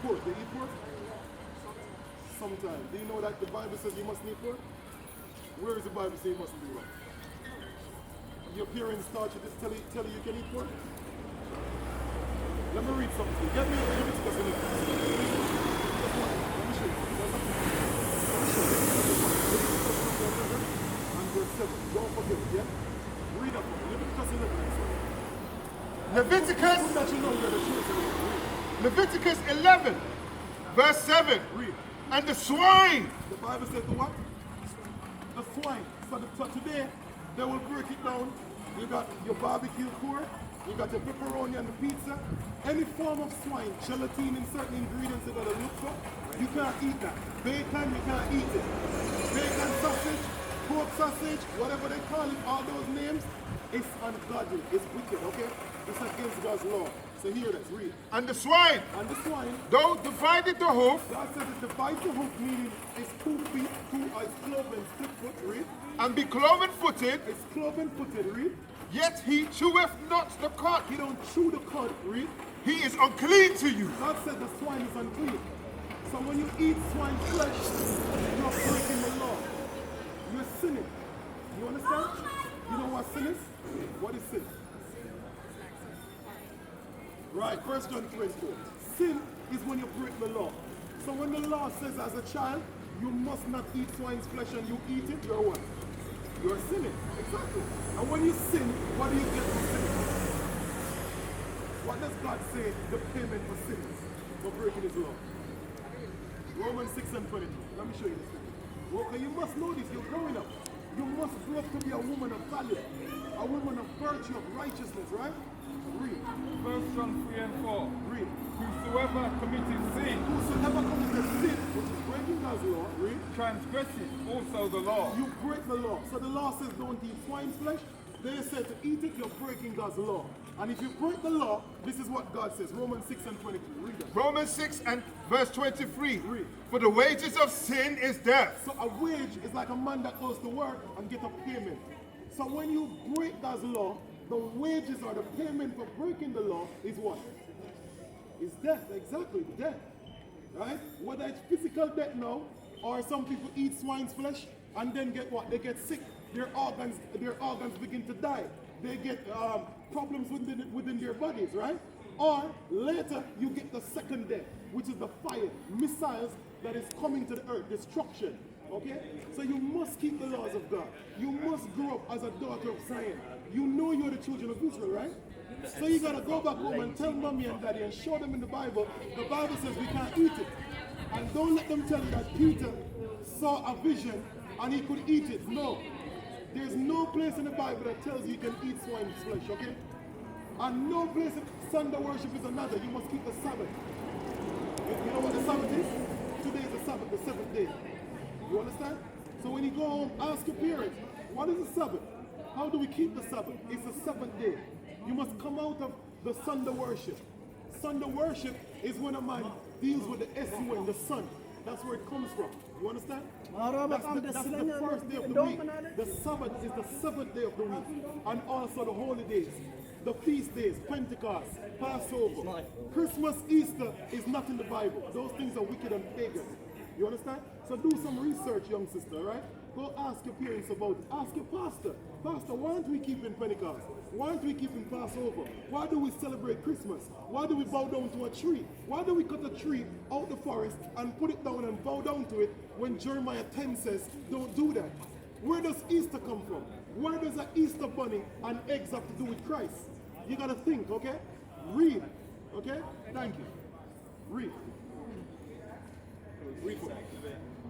pork. You eat pork? Sometimes. Do you know that the Bible says you mustn't eat pork? Where does the Bible say you mustn't do that? Your parents taught you this, tell you you can eat pork? Let me read something to you. Get me Leviticus 11. Let me show you. And verse 7. Don't forget it, yeah? Read up. Leviticus 11. Leviticus 11, verse 7. Read. And the swine. The Bible says the what? The swine. So today, they will break it down. You got your barbecue pork, you got your pepperoni and the pizza. Any form of swine, gelatin and certain ingredients they gotta look for, you can't eat that. Bacon, you can't eat it. Bacon sausage, pork sausage, whatever they call it, all those names, it's ungodly, it's wicked, okay? It's against God's law. So here it is, read. And the swine. And the swine, Don't divide it the hoof. God says it divides the hoof, meaning it's 2 feet, 2 eyes, cloven, split foot, read. And be cloven footed. It's cloven footed, read. Yet he cheweth not the cud. He don't chew the cud, read. He is unclean to you. God said the swine is unclean. So when you eat swine flesh, you're breaking the law. You're sinning. You understand? You know what sin is? What is sin? Right, 1 John 3:4. Sin is when you break the law. So when the law says as a child, you must not eat swine's flesh and you eat it, you're what? You're sinning. Exactly. And when you sin, what do you get for sinning? What does God say the payment for sin is? For breaking his law? Romans 6:22. Let me show you this. Okay, you must know this. You're growing up. You must grow up to be a woman of value. A woman of virtue, of righteousness, right? Read. 1 John 3:4. Read. Whosoever committed sin Whosoever committed sin, which is breaking God's law, read. transgresseth also the law. You break the law. So the law says don't eat swine's flesh. They said to eat it, you're breaking God's law. And if you break the law, this is what God says. Romans 6:22. Read that. Romans 6 and verse 23. Read. For the wages of sin is death. So a wage is like a man that goes to work and get a payment. So when you break God's law, the wages or the payment for breaking the law is what? Is death, exactly, death. Right? Whether it's physical death now, or some people eat swine's flesh and then get what? They get sick. Their organs begin to die. They get problems within their bodies, right? Or later you get the second death, which is the fire, missiles that is coming to the earth, destruction. Okay? So you must keep the laws of God. You must grow up as a daughter of Zion. You know you're the children of Israel, right? So you gotta go back home and tell mommy and daddy and show them in the Bible says we can't eat it. And don't let them tell you that Peter saw a vision and he could eat it. No. There's no place in the Bible that tells you can eat swine's flesh, okay? And no place in Sunday worship is another. You must keep the Sabbath. You know what the Sabbath is? Today is the Sabbath, the 7th day. You understand? So when you go home, ask your parents, what is the Sabbath? How do we keep the Sabbath? It's the 7th day. You must come out of the Sunday worship. Sunday worship is when a man deals with the S-U-N, the sun. That's where it comes from. You understand? That's the first day of the week. The Sabbath is the 7th day of the week. And also the holy days, the feast days, Pentecost, Passover, Christmas, Easter is not in the Bible. Those things are wicked and pagan. You understand? So do some research, young sister, right? Go ask your parents about it. Ask your pastor. Pastor, why aren't we keeping Pentecost? Why aren't we keeping Passover? Why do we celebrate Christmas? Why do we bow down to a tree? Why do we cut a tree out the forest and put it down and bow down to it when Jeremiah 10 says, don't do that? Where does Easter come from? Where does an Easter bunny and eggs have to do with Christ? You gotta think, okay? Read, okay? Thank you.